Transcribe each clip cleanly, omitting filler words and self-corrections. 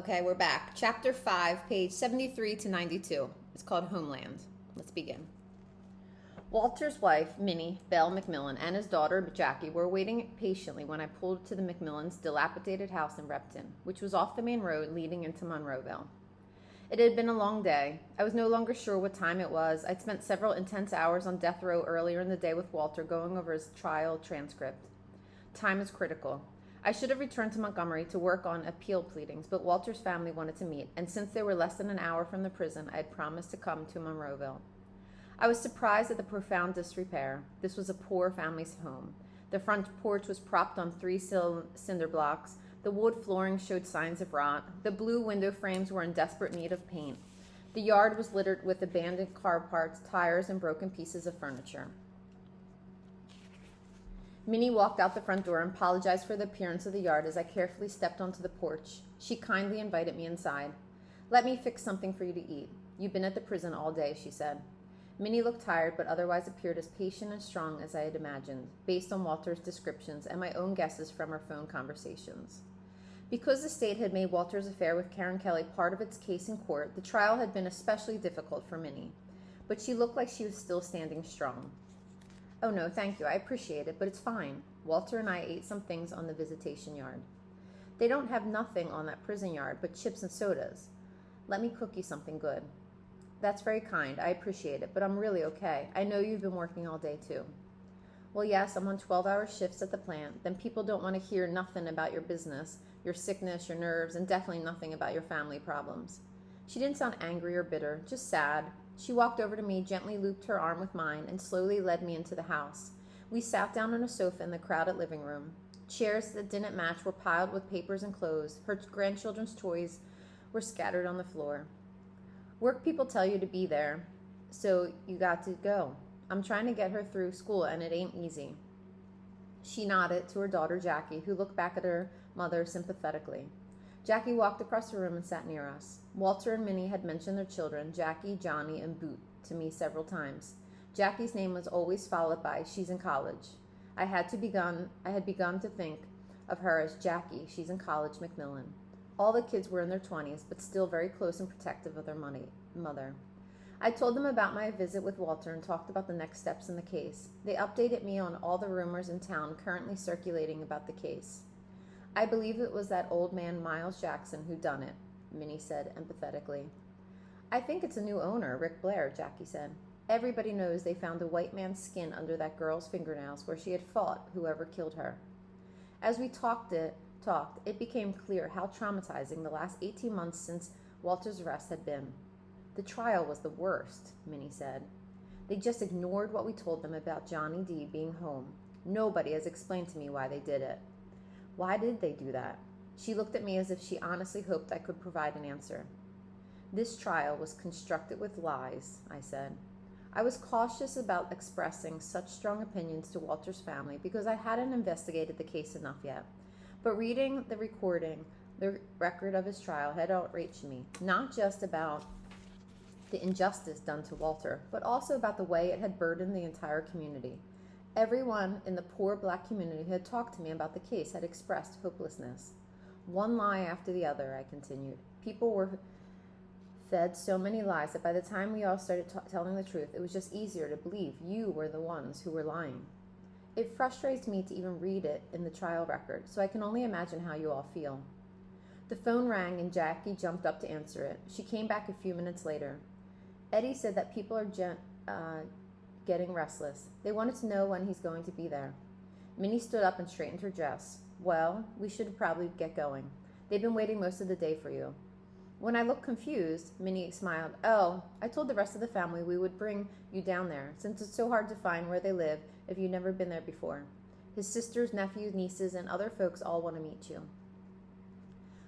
Okay, we're back. Chapter 5, page 73 to 92. It's called Homeland. Let's begin. Walter's wife, Minnie, Belle McMillan, and his daughter, Jackie, were waiting patiently when I pulled to the McMillans' dilapidated house in Repton, which was off the main road leading into Monroeville. It had been a long day. I was no longer sure what time it was. I'd spent several intense hours on death row earlier in the day with Walter going over his trial transcript. Time is critical. I should have returned to Montgomery to work on appeal pleadings, but Walter's family wanted to meet, and since they were less than an hour from the prison, I had promised to come to Monroeville. I was surprised at the profound disrepair. This was a poor family's home. The front porch was propped on 3 cinder blocks. The wood flooring showed signs of rot. The blue window frames were in desperate need of paint. The yard was littered with abandoned car parts, tires, and broken pieces of furniture. Minnie walked out the front door and apologized for the appearance of the yard as I carefully stepped onto the porch. She kindly invited me inside. "Let me fix something for you to eat. You've been at the prison all day," she said. Minnie looked tired, but otherwise appeared as patient and strong as I had imagined, based on Walter's descriptions and my own guesses from our phone conversations. Because the state had made Walter's affair with Karen Kelly part of its case in court, the trial had been especially difficult for Minnie, but she looked like she was still standing strong. "Oh, no, thank you. I appreciate it, but it's fine." Walter and I ate some things on the visitation yard. "They don't have nothing on that prison yard but chips and sodas. Let me cook you something good." "That's very kind. I appreciate it, but I'm really okay. I know you've been working all day, too." "Well, yes, I'm on 12-hour shifts at the plant. Then people don't want to hear nothing about your business, your sickness, your nerves, and definitely nothing about your family problems." She didn't sound angry or bitter, just sad. She walked over to me, gently looped her arm with mine, and slowly led me into the house. We sat down on a sofa in the crowded living room. Chairs that didn't match were piled with papers and clothes. Her grandchildren's toys were scattered on the floor. "Work people tell you to be there, so you got to go. I'm trying to get her through school, and it ain't easy." She nodded to her daughter, Jackie, who looked back at her mother sympathetically. Jackie walked across the room and sat near us. Walter and Minnie had mentioned their children, Jackie, Johnny, and Boot, to me several times. Jackie's name was always followed by, "She's in college." I had begun to think of her as Jackie, "She's in college, McMillan." All the kids were in their 20s, but still very close and protective of their mother. I told them about my visit with Walter and talked about the next steps in the case. They updated me on all the rumors in town currently circulating about the case. "I believe it was that old man Miles Jackson who done it," Minnie said empathetically. "I think it's a new owner, Rick Blair," Jackie said. "Everybody knows they found a white man's skin under that girl's fingernails where she had fought whoever killed her." As we talked, it became clear how traumatizing the last 18 months since Walter's arrest had been. "The trial was the worst," Minnie said. "They just ignored what we told them about Johnny D being home. Nobody has explained to me why they did it." "Why did they do that?" She looked at me as if she honestly hoped I could provide an answer. "This trial was constructed with lies," I said. I was cautious about expressing such strong opinions to Walter's family because I hadn't investigated the case enough yet. But reading the record of his trial had outraged me, not just about the injustice done to Walter, but also about the way it had burdened the entire community. Everyone in the poor black community who had talked to me about the case had expressed hopelessness. One lie after the other, I continued. People were fed so many lies that by the time we all started telling the truth, it was just easier to believe you were the ones who were lying. It frustrates me to even read it in the trial record, so I can only imagine how you all feel. The phone rang and Jackie jumped up to answer it. She came back a few minutes later. "Eddie said that people are getting restless. They wanted to know when he's going to be there." Minnie stood up and straightened her dress. "Well, we should probably get going. They've been waiting most of the day for you." When I looked confused, Minnie smiled. "Oh, I told the rest of the family we would bring you down there, since it's so hard to find where they live if you've never been there before. His sisters, nephews, nieces, and other folks all want to meet you."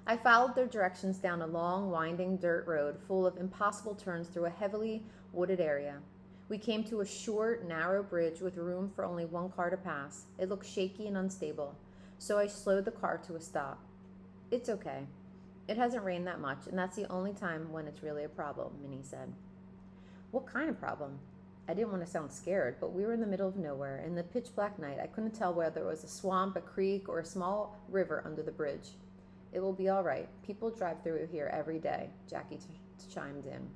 I followed their directions down a long, winding dirt road full of impossible turns through a heavily wooded area. We came to a short, narrow bridge with room for only one car to pass. It looked shaky and unstable, so I slowed the car to a stop. "It's okay. It hasn't rained that much, and that's the only time when it's really a problem," Minnie said. "What kind of problem?" I didn't want to sound scared, but we were in the middle of nowhere. In the pitch black night, I couldn't tell whether it was a swamp, a creek, or a small river under the bridge. It will be all right. People drive through here every day, Jackie chimed in.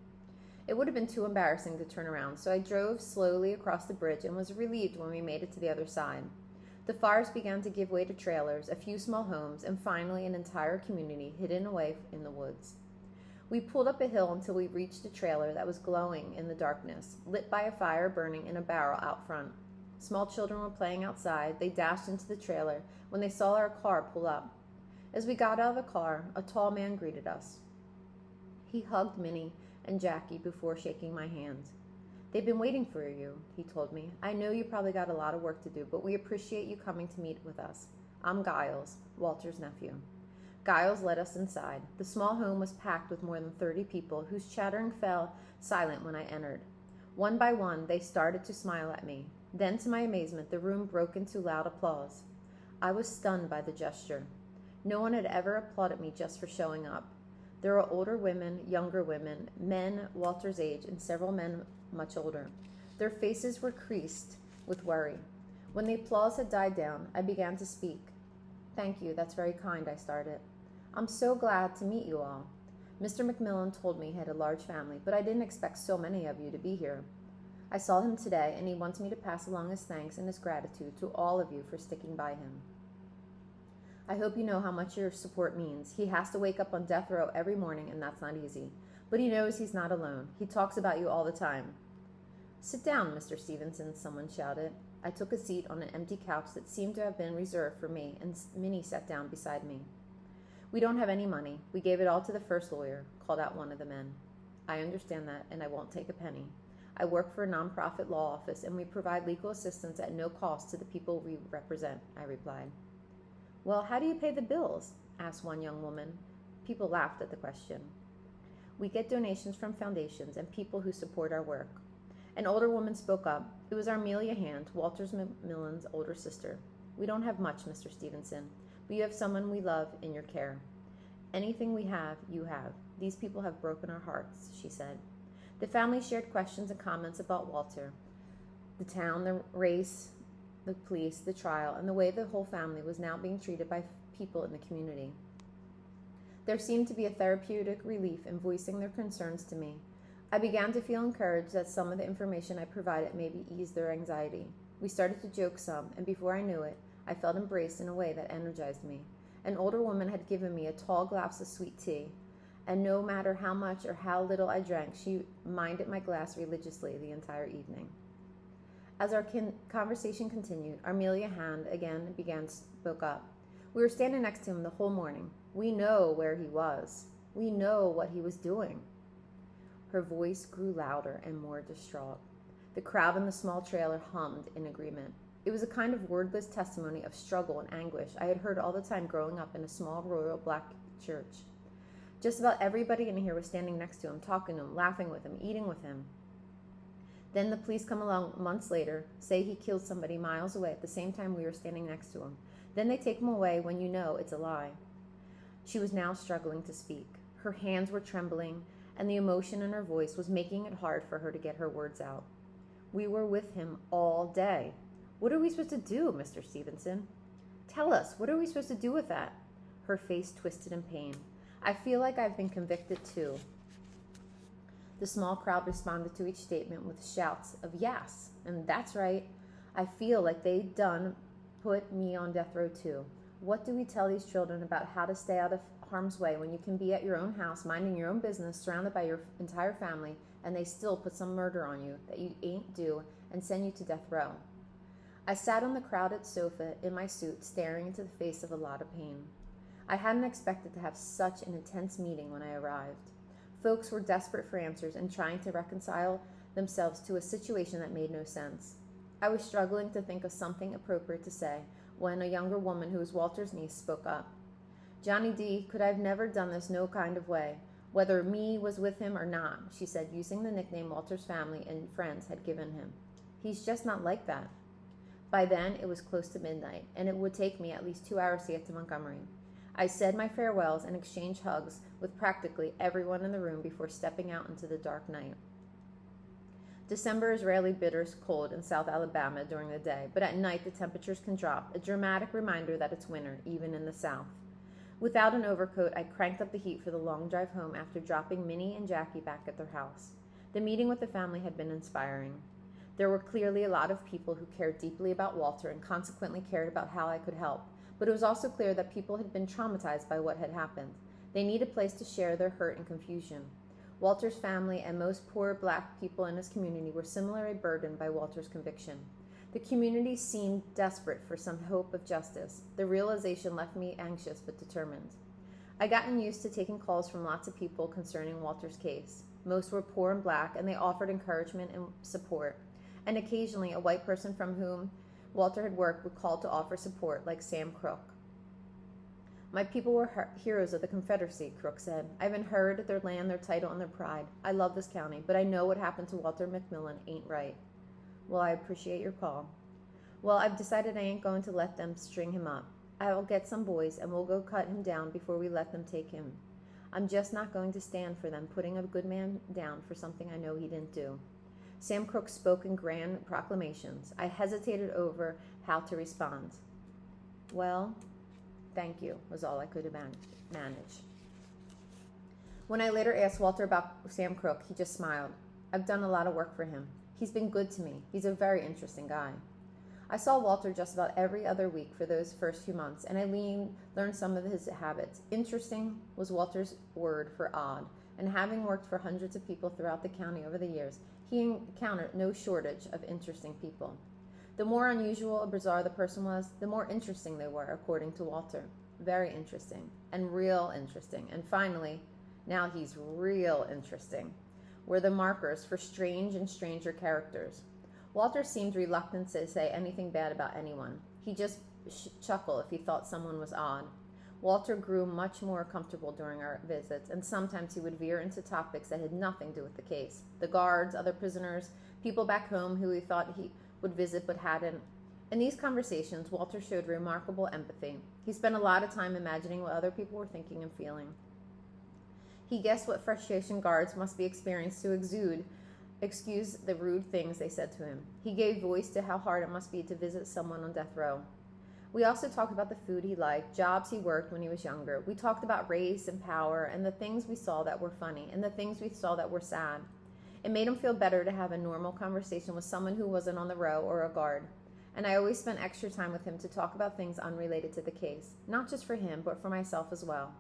It would have been too embarrassing to turn around, so I drove slowly across the bridge and was relieved when we made it to the other side. The fires began to give way to trailers, a few small homes, and finally an entire community hidden away in the woods. We pulled up a hill until we reached a trailer that was glowing in the darkness, lit by a fire burning in a barrel out front. Small children were playing outside. They dashed into the trailer when they saw our car pull up. As we got out of the car, a tall man greeted us. He hugged Minnie and Jackie before shaking my hand. They've been waiting for you, he told me. I know you probably got a lot of work to do, but we appreciate you coming to meet with us. I'm Giles, Walter's nephew. Giles led us inside. The small home was packed with more than 30 people, whose chattering fell silent when I entered. One by one, they started to smile at me. Then, to my amazement, the room broke into loud applause. I was stunned by the gesture. No one had ever applauded me just for showing up. There were older women, younger women, men Walter's age, and several men much older. Their faces were creased with worry. When the applause had died down, I began to speak. Thank you, that's very kind, I started. I'm so glad to meet you all. Mr. McMillan told me he had a large family, but I didn't expect so many of you to be here. I saw him today, and he wants me to pass along his thanks and his gratitude to all of you for sticking by him. I hope you know how much your support means. He has to wake up on death row every morning, and that's not easy. But he knows he's not alone. He talks about you all the time. Sit down, Mr. Stevenson, someone shouted. I took a seat on an empty couch that seemed to have been reserved for me, and Minnie sat down beside me. We don't have any money. We gave it all to the first lawyer, called out one of the men. I understand that, and I won't take a penny. I work for a nonprofit law office, and we provide legal assistance at no cost to the people we represent, I replied. Well, how do you pay the bills? Asked one young woman. People laughed at the question. We get donations from foundations and people who support our work. An older woman spoke up. It was Armelia Hand, Walter McMillan's older sister. We don't have much, Mr. Stevenson, but you have someone we love in your care. Anything we have, you have. These people have broken our hearts, she said. The family shared questions and comments about Walter, the town, the race, the police, the trial, and the way the whole family was now being treated by people in the community. There seemed to be a therapeutic relief in voicing their concerns to me. I began to feel encouraged that some of the information I provided maybe eased their anxiety. We started to joke some, and before I knew it, I felt embraced in a way that energized me. An older woman had given me a tall glass of sweet tea, and no matter how much or how little I drank, she minded my glass religiously the entire evening. As our conversation continued, Armelia Hand again spoke up. We were standing next to him the whole morning. We know where he was. We know what he was doing. Her voice grew louder and more distraught. The crowd in the small trailer hummed in agreement. It was a kind of wordless testimony of struggle and anguish I had heard all the time growing up in a small rural black church. Just about everybody in here was standing next to him, talking to him, laughing with him, eating with him. Then the police come along months later, say he killed somebody miles away at the same time we were standing next to him. Then they take him away when you know it's a lie. She was now struggling to speak. Her hands were trembling, and the emotion in her voice was making it hard for her to get her words out. We were with him all day. What are we supposed to do, Mr. Stevenson? Tell us, what are we supposed to do with that? Her face twisted in pain. I feel like I've been convicted too. The small crowd responded to each statement with shouts of yes, and that's right. I feel like they done put me on death row too. What do we tell these children about how to stay out of harm's way when you can be at your own house, minding your own business, surrounded by your entire family, and they still put some murder on you that you ain't due and send you to death row? I sat on the crowded sofa in my suit, staring into the face of a lot of pain. I hadn't expected to have such an intense meeting when I arrived. Folks were desperate for answers and trying to reconcile themselves to a situation that made no sense. I was struggling to think of something appropriate to say when a younger woman who was Walter's niece spoke up. Johnny D. could have never done this no kind of way, whether me was with him or not, she said, using the nickname Walter's family and friends had given him. He's just not like that. By then, it was close to midnight, and it would take me at least 2 hours to get to Montgomery. I said my farewells and exchanged hugs with practically everyone in the room before stepping out into the dark night. December is rarely bitter cold in South Alabama during the day, but at night the temperatures can drop, a dramatic reminder that it's winter, even in the South. Without an overcoat, I cranked up the heat for the long drive home after dropping Minnie and Jackie back at their house. The meeting with the family had been inspiring. There were clearly a lot of people who cared deeply about Walter and consequently cared about how I could help, but it was also clear that people had been traumatized by what had happened. They needed a place to share their hurt and confusion. Walter's family and most poor Black people in his community were similarly burdened by Walter's conviction. The community seemed desperate for some hope of justice. The realization left me anxious but determined. I'd gotten used to taking calls from lots of people concerning Walter's case. Most were poor and Black, and they offered encouragement and support. And occasionally, a white person from whom Walter had worked would call to offer support, like Sam Crook. My people were heroes of the Confederacy, Crook said. I've inherited their land, their title, and their pride. I love this county, but I know what happened to Walter McMillan ain't right. Well, I appreciate your call. Well, I've decided I ain't going to let them string him up. I will get some boys, and we'll go cut him down before we let them take him. I'm just not going to stand for them putting a good man down for something I know he didn't do. Sam Crook spoke in grand proclamations. I hesitated over how to respond. Well, thank you, was all I could manage. When I later asked Walter about Sam Crook, he just smiled. I've done a lot of work for him. He's been good to me. He's a very interesting guy. I saw Walter just about every other week for those first few months, and I learned some of his habits. Interesting was Walter's word for odd, and having worked for hundreds of people throughout the county over the years, he encountered no shortage of interesting people. The more unusual or bizarre the person was, the more interesting they were, according to Walter. Very interesting, and real interesting. And finally, now he's real interesting, were the markers for strange and stranger characters. Walter seemed reluctant to say anything bad about anyone. He just chuckled if he thought someone was odd. Walter grew much more comfortable during our visits, and sometimes he would veer into topics that had nothing to do with the case. The guards, other prisoners, people back home who he thought he would visit but hadn't. In these conversations, Walter showed remarkable empathy. He spent a lot of time imagining what other people were thinking and feeling. He guessed what frustration guards must be experienced to excuse the rude things they said to him. He gave voice to how hard it must be to visit someone on death row. We also talked about the food he liked, jobs he worked when he was younger. We talked about race and power and the things we saw that were funny and the things we saw that were sad. It made him feel better to have a normal conversation with someone who wasn't on the row or a guard. And I always spent extra time with him to talk about things unrelated to the case, not just for him, but for myself as well.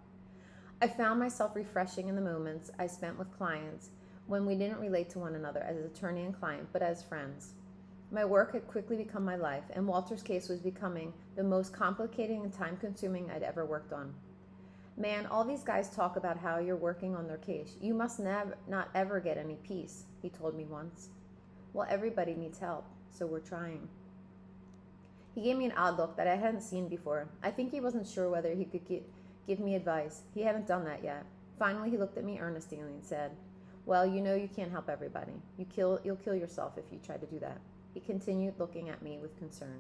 I found myself refreshing in the moments I spent with clients when we didn't relate to one another as attorney and client, but as friends. My work had quickly become my life, and Walter's case was becoming the most complicated and time-consuming I'd ever worked on. Man, all these guys talk about how you're working on their case. You must not ever get any peace, he told me once. Well, everybody needs help, so we're trying. He gave me an odd look that I hadn't seen before. I think he wasn't sure whether he could give me advice. He hadn't done that yet. Finally, he looked at me earnestly and said, well, you know you can't help everybody. You'll kill yourself if you try to do that. He continued looking at me with concern.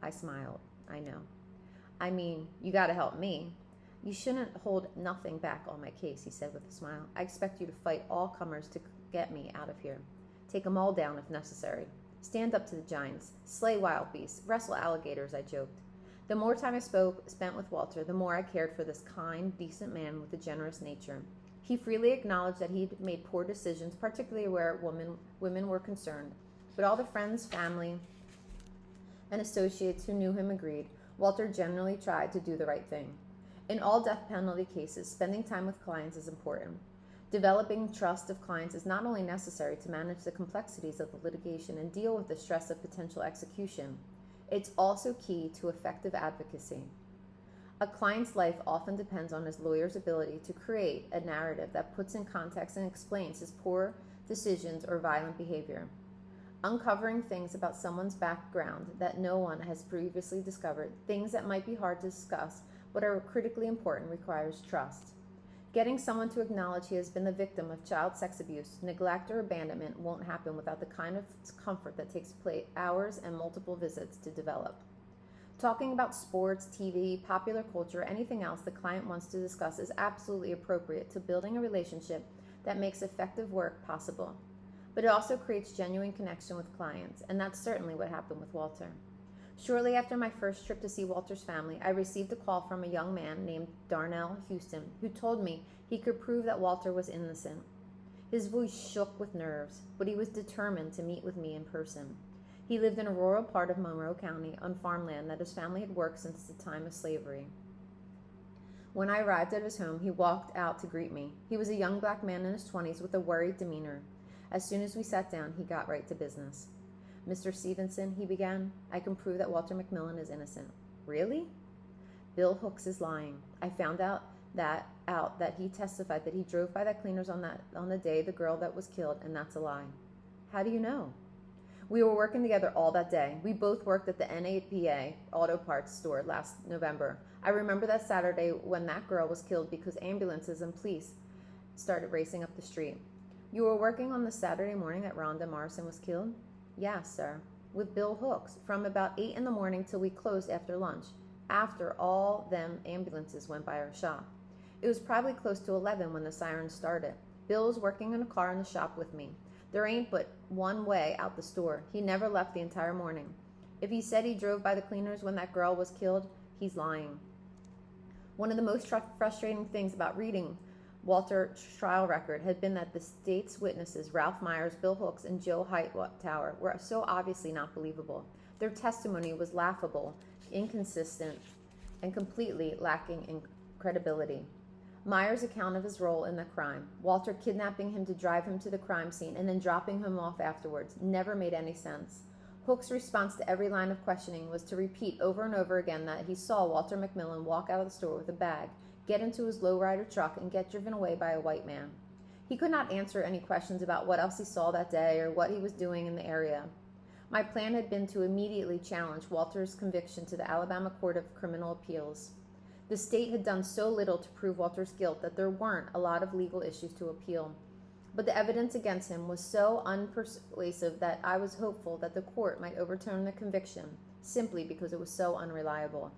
I smiled. I know. I mean, you got to help me. You shouldn't hold nothing back on my case, he said with a smile. I expect you to fight all comers to get me out of here. Take them all down if necessary. Stand up to the giants. Slay wild beasts. Wrestle alligators, I joked. The more time I spent with Walter, the more I cared for this kind, decent man with a generous nature. He freely acknowledged that he'd made poor decisions, particularly where women were concerned. But all the friends, family, and associates who knew him agreed. Walter generally tried to do the right thing. In all death penalty cases, spending time with clients is important. Developing trust of clients is not only necessary to manage the complexities of the litigation and deal with the stress of potential execution, it's also key to effective advocacy. A client's life often depends on his lawyer's ability to create a narrative that puts in context and explains his poor decisions or violent behavior. Uncovering things about someone's background that no one has previously discovered, things that might be hard to discuss but are critically important, requires trust. Getting someone to acknowledge he has been the victim of child sex abuse, neglect, or abandonment won't happen without the kind of comfort that takes hours and multiple visits to develop. Talking about sports, TV, popular culture, anything else the client wants to discuss is absolutely appropriate to building a relationship that makes effective work possible. But it also creates genuine connection with clients, and that's certainly what happened with Walter. Shortly after my first trip to see Walter's family, I received a call from a young man named Darnell Houston, who told me he could prove that Walter was innocent. His voice shook with nerves, but he was determined to meet with me in person. He lived in a rural part of Monroe County on farmland that his family had worked since the time of slavery. When I arrived at his home, he walked out to greet me. He was a young black man in his 20s with a worried demeanor. As soon as we sat down, he got right to business. "Mr. Stevenson," he began, "I can prove that Walter McMillan is innocent." "Really?" "Bill Hooks is lying. I found out that he testified that he drove by the cleaners on the day the girl that was killed, and that's a lie." "How do you know?" "We were working together all that day. We both worked at the NAPA auto parts store last November. I remember that Saturday when that girl was killed because ambulances and police started racing up the street." "You were working on the Saturday morning that Rhonda Morrison was killed?" "Yes, sir, with Bill Hooks, from about 8 in the morning till we closed after lunch, after all them ambulances went by our shop. It was probably close to 11 when the sirens started. Bill was working in a car in the shop with me. There ain't but one way out the store. He never left the entire morning. If he said he drove by the cleaners when that girl was killed, he's lying." One of the most frustrating things about reading Walter's trial record had been that the state's witnesses, Ralph Myers, Bill Hooks, and Joe Hightower, were so obviously not believable. Their testimony was laughable, inconsistent, and completely lacking in credibility. Myers' account of his role in the crime, Walter kidnapping him to drive him to the crime scene and then dropping him off afterwards, never made any sense. Hooks' response to every line of questioning was to repeat over and over again that he saw Walter McMillan walk out of the store with a bag, get into his lowrider truck, and get driven away by a white man. He could not answer any questions about what else he saw that day or what he was doing in the area. My plan had been to immediately challenge Walter's conviction to the Alabama Court of Criminal Appeals. The state had done so little to prove Walter's guilt that there weren't a lot of legal issues to appeal. But the evidence against him was so unpersuasive that I was hopeful that the court might overturn the conviction simply because it was so unreliable.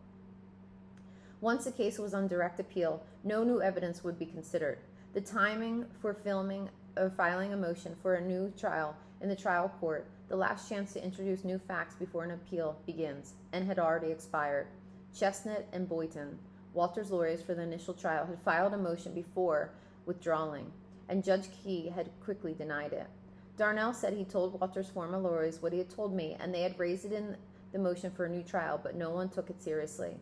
Once the case was on direct appeal, no new evidence would be considered. The timing for filing a motion for a new trial in the trial court, the last chance to introduce new facts before an appeal begins, and had already expired. Chestnut and Boynton, Walter's lawyers for the initial trial, had filed a motion before withdrawing, and Judge Key had quickly denied it. Darnell said he told Walter's former lawyers what he had told me, and they had raised it in the motion for a new trial, but no one took it seriously.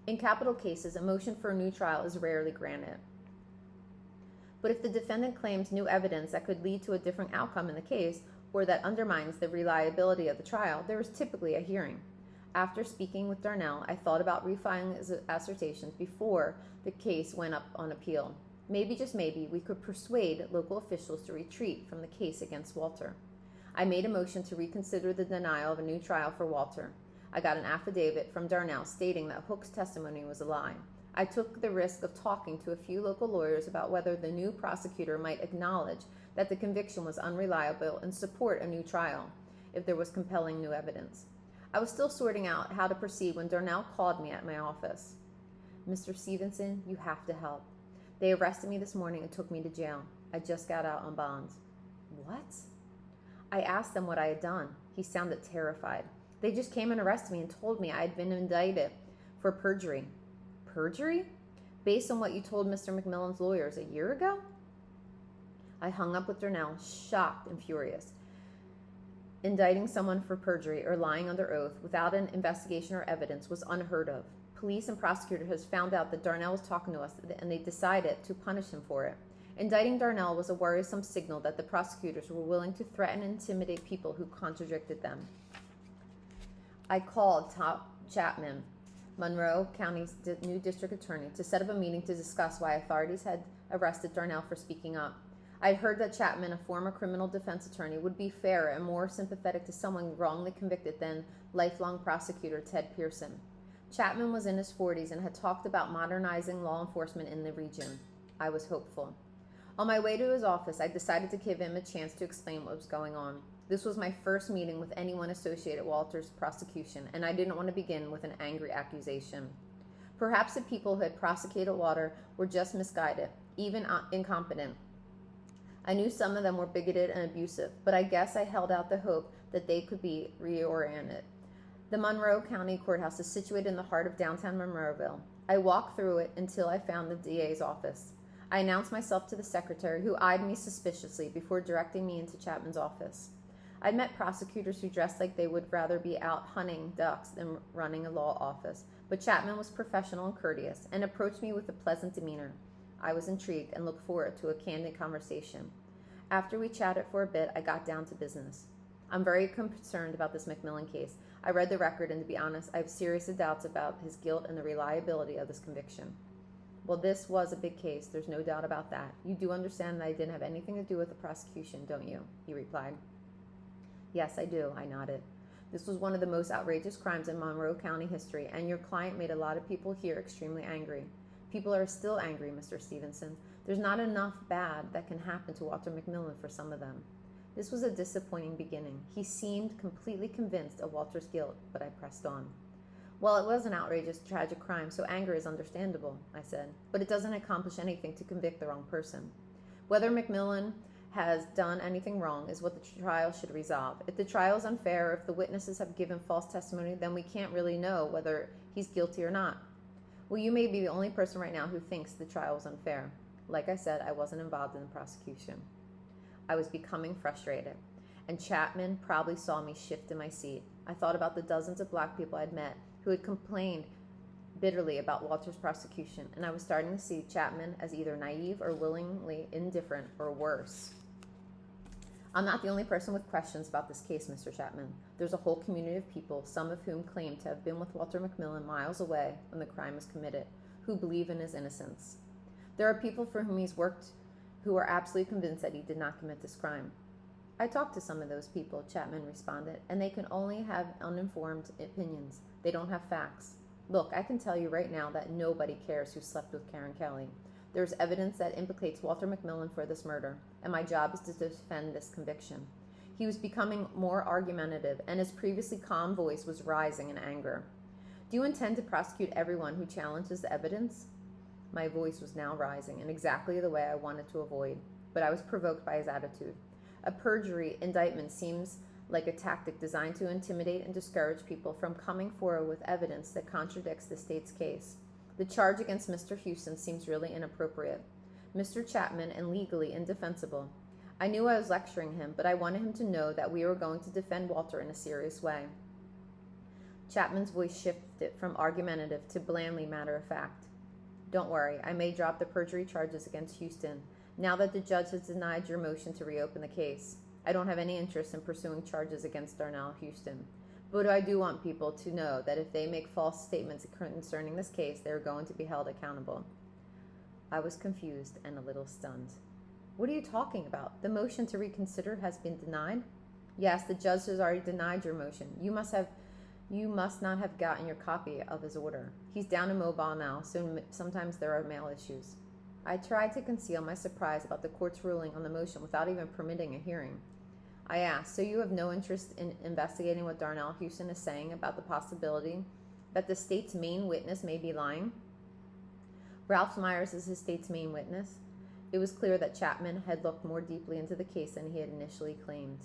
In capital cases, a motion for a new trial is rarely granted. But if the defendant claims new evidence that could lead to a different outcome in the case, or that undermines the reliability of the trial, there is typically a hearing. After speaking with Darnell, I thought about refiling his assertions before the case went up on appeal. Maybe, just maybe, we could persuade local officials to retreat from the case against Walter. I made a motion to reconsider the denial of a new trial for Walter. I got an affidavit from Darnell stating that Hook's testimony was a lie. I took the risk of talking to a few local lawyers about whether the new prosecutor might acknowledge that the conviction was unreliable and support a new trial if there was compelling new evidence. I was still sorting out how to proceed when Darnell called me at my office. "Mr. Stevenson, you have to help. They arrested me this morning and took me to jail. I just got out on bond." "What?" I asked them what I had done. He sounded terrified. "They just came and arrested me and told me I had been indicted for perjury." "Perjury? Based on what you told Mr. McMillan's lawyers a year ago?" I hung up with Darnell, shocked and furious. Indicting someone for perjury or lying under oath without an investigation or evidence was unheard of. Police and prosecutors had found out that Darnell was talking to us, and they decided to punish him for it. Indicting Darnell was a worrisome signal that the prosecutors were willing to threaten and intimidate people who contradicted them. I called Top Chapman, Monroe County's new district attorney, to set up a meeting to discuss why authorities had arrested Darnell for speaking up. I had heard that Chapman, a former criminal defense attorney, would be fairer and more sympathetic to someone wrongly convicted than lifelong prosecutor Ted Pearson. Chapman was in his 40s and had talked about modernizing law enforcement in the region. I was hopeful. On my way to his office, I decided to give him a chance to explain what was going on. This was my first meeting with anyone associated with Walter's prosecution, and I didn't want to begin with an angry accusation. Perhaps the people who had prosecuted Walter were just misguided, even incompetent. I knew some of them were bigoted and abusive, but I guess I held out the hope that they could be reoriented. The Monroe County Courthouse is situated in the heart of downtown Monroeville. I walked through it until I found the DA's office. I announced myself to the secretary, who eyed me suspiciously before directing me into Chapman's office. I'd met prosecutors who dressed like they would rather be out hunting ducks than running a law office, but Chapman was professional and courteous and approached me with a pleasant demeanor. I was intrigued and looked forward to a candid conversation. After we chatted for a bit, I got down to business. I'm very concerned about this McMillan case. I read the record, and to be honest, I have serious doubts about his guilt and the reliability of this conviction. Well, this was a big case. There's no doubt about that. You do understand that I didn't have anything to do with the prosecution, don't you? He replied. Yes, I do, I nodded. This was one of the most outrageous crimes in Monroe County history, and your client made a lot of people here extremely angry. People are still angry, Mr. Stevenson. There's not enough bad that can happen to Walter McMillan for some of them. This was a disappointing beginning. He seemed completely convinced of Walter's guilt, but I pressed on. Well, it was an outrageous, tragic crime, so anger is understandable, I said, but it doesn't accomplish anything to convict the wrong person. Whether McMillan has done anything wrong is what the trial should resolve. If the trial is unfair, or if the witnesses have given false testimony, then we can't really know whether he's guilty or not. Well, you may be the only person right now who thinks the trial was unfair. Like I said, I wasn't involved in the prosecution. I was becoming frustrated, and Chapman probably saw me shift in my seat. I thought about the dozens of black people I'd met who had complained bitterly about Walter's prosecution, and I was starting to see Chapman as either naive or willingly indifferent, or worse. I'm not the only person with questions about this case, Mr. Chapman. There's a whole community of people, some of whom claim to have been with Walter McMillan miles away when the crime was committed, who believe in his innocence. There are people for whom he's worked who are absolutely convinced that he did not commit this crime. I talked to some of those people, Chapman responded, and they can only have uninformed opinions. They don't have facts. Look, I can tell you right now that nobody cares who slept with Karen Kelly. There's evidence that implicates Walter McMillan for this murder, and my job is to defend this conviction. He was becoming more argumentative, and his previously calm voice was rising in anger. Do you intend to prosecute everyone who challenges the evidence? My voice was now rising in exactly the way I wanted to avoid, but I was provoked by his attitude. A perjury indictment seems like a tactic designed to intimidate and discourage people from coming forward with evidence that contradicts the state's case. The charge against Mr. Houston seems really inappropriate. Mr. Chapman and legally indefensible. I knew I was lecturing him, but I wanted him to know that we were going to defend Walter in a serious way. Chapman's voice shifted from argumentative to blandly matter-of-fact. Don't worry, I may drop the perjury charges against Houston, now that the judge has denied your motion to reopen the case. I don't have any interest in pursuing charges against Darnell Houston. But I do want people to know that if they make false statements concerning this case, they are going to be held accountable. I was confused and a little stunned. What are you talking about? The motion to reconsider has been denied? Yes, the judge has already denied your motion. You must not have gotten your copy of his order. He's down in mobile now, so sometimes there are mail issues. I tried to conceal my surprise about the court's ruling on the motion without even permitting a hearing. I asked, so you have no interest in investigating what Darnell Houston is saying about the possibility that the state's main witness may be lying? Ralph Myers is his state's main witness. It was clear that Chapman had looked more deeply into the case than he had initially claimed.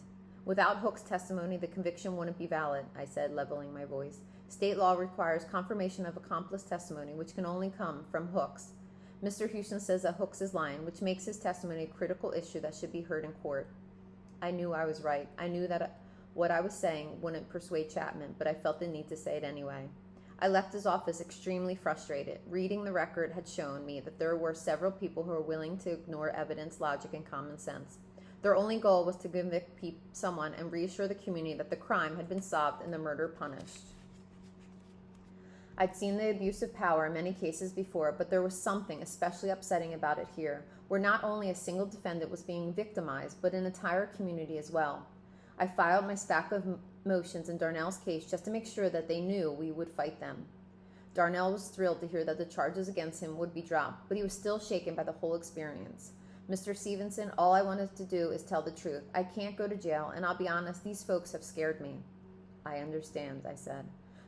Without Hook's testimony, the conviction wouldn't be valid, I said, leveling my voice. State law requires confirmation of accomplice testimony, which can only come from Hook's. Mr. Houston says that Hook's is lying, which makes his testimony a critical issue that should be heard in court. I knew I was right. I knew that what I was saying wouldn't persuade Chapman, but I felt the need to say it anyway. I left his office extremely frustrated. Reading the record had shown me that there were several people who were willing to ignore evidence, logic, and common sense. Their only goal was to convict someone and reassure the community that the crime had been solved and the murder punished. I'd seen the abuse of power in many cases before, but there was something especially upsetting about it here, where not only a single defendant was being victimized, but an entire community as well. I filed my stack of motions in Darnell's case just to make sure that they knew we would fight them. Darnell was thrilled to hear that the charges against him would be dropped, but he was still shaken by the whole experience. Mr. Stevenson, all I wanted to do is tell the truth. I can't go to jail, and I'll be honest, these folks have scared me. I understand, I said.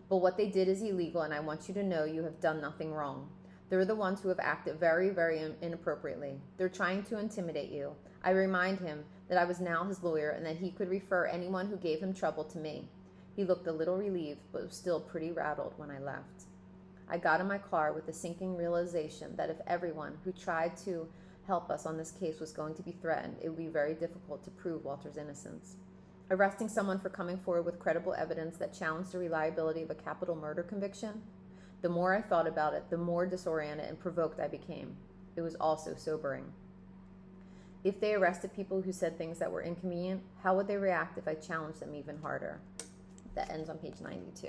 But what they did is illegal, and I want you to know you have done nothing wrong. They're the ones who have acted very, very inappropriately. They're trying to intimidate you. I remind him that I was now his lawyer and that he could refer anyone who gave him trouble to me. He looked a little relieved, but was still pretty rattled when I left. I got in my car with the sinking realization that if everyone who tried to help us on this case was going to be threatened, it would be very difficult to prove Walter's innocence. Arresting someone for coming forward with credible evidence that challenged the reliability of a capital murder conviction? The more I thought about it, the more disoriented and provoked I became. It was also sobering. If they arrested people who said things that were inconvenient, how would they react if I challenged them even harder? That ends on page 92.